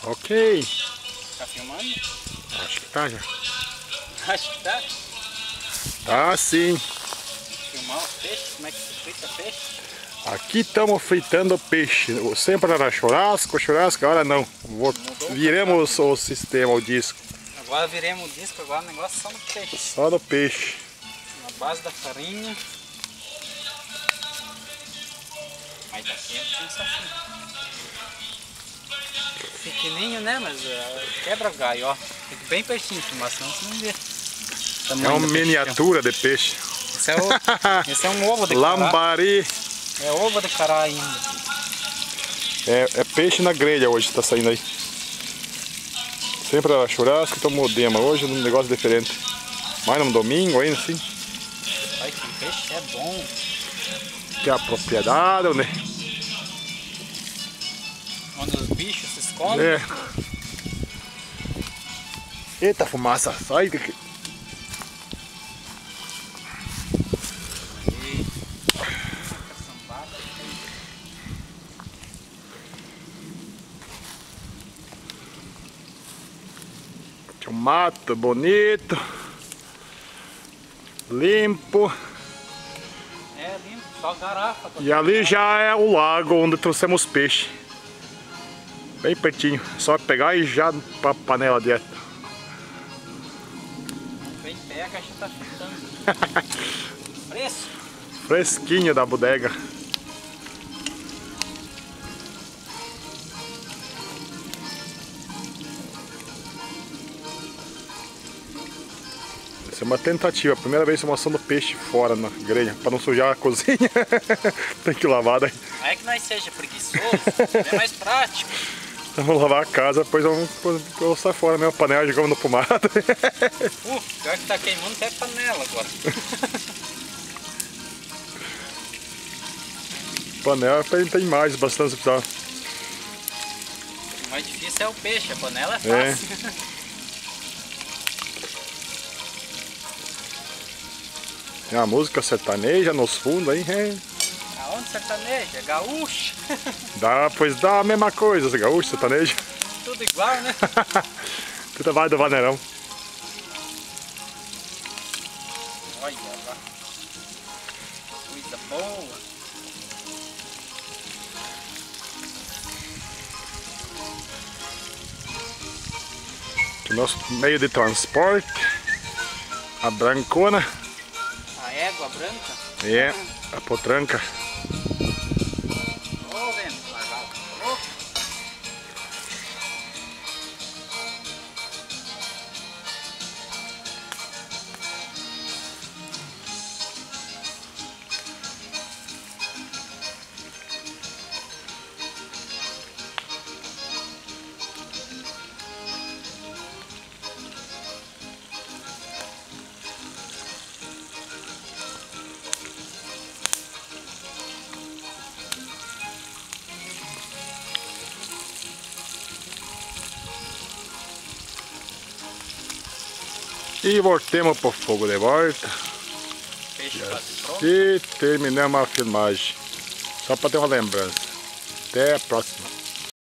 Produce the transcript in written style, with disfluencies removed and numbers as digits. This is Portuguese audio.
Ok. Tá filmando? Acho que tá já. Acho que tá. Tá sim. Filmar o peixe? Como é que se frita peixe? Aqui estamos fritando peixe. Sempre era churrasco, agora não. Viremos o sistema, o disco. Agora viremos o disco, agora o negócio é só no peixe. Só no peixe. Na base da farinha. Mas tá quente, tem assim. Pequenininho, né? Mas quebra galho, ó. Fica bem pertinho de filmar, senão você não vê. É uma miniatura de peixe. Esse é um ovo de cará. Lambari. É ovo de cará ainda. É peixe na grelha hoje, tá saindo aí. Sempre era churrasco, então mudemos. Hoje é um negócio diferente. Mais num domingo ainda assim. Ai, que peixe é bom. Que é a propriedade, né? Onde os bichos se escondem. É. Eita, fumaça, sai daqui. Tinha um mato bonito, limpo. É limpo, só garrafa. E ali já é o lago onde trouxemos peixe. Bem pertinho, só pegar e já pra panela direto. Bem pega, a gente tá fritando. Fresco. Fresquinho da bodega. Essa é uma tentativa, a primeira vez eu assando peixe fora na grelha, para não sujar a cozinha. Tem que lavar daí. Não é que nós seja preguiçoso, é mais prático. Então vamos lavar a casa, depois vamos sair fora mesmo, a panela jogamos no pomado. Pior que tá queimando até panela agora. Panela tem imagens bastante precisar. O mais difícil é o peixe, a panela é fácil. Tem a música sertaneja nos fundos aí. Aonde sertaneja? É gaúcho. Pois dá a mesma coisa, gaúcho, sertanejo. Tudo igual, né? Tudo vai do vaneirão. Olha lá. Coisa boa. Aqui o nosso meio de transporte. A brancona. A égua branca? É, a potranca. Ô, vento, largado. Ô. E voltemos pro fogo de volta. Peixe quase pronto. E terminamos a filmagem. Só para ter uma lembrança. Até a próxima.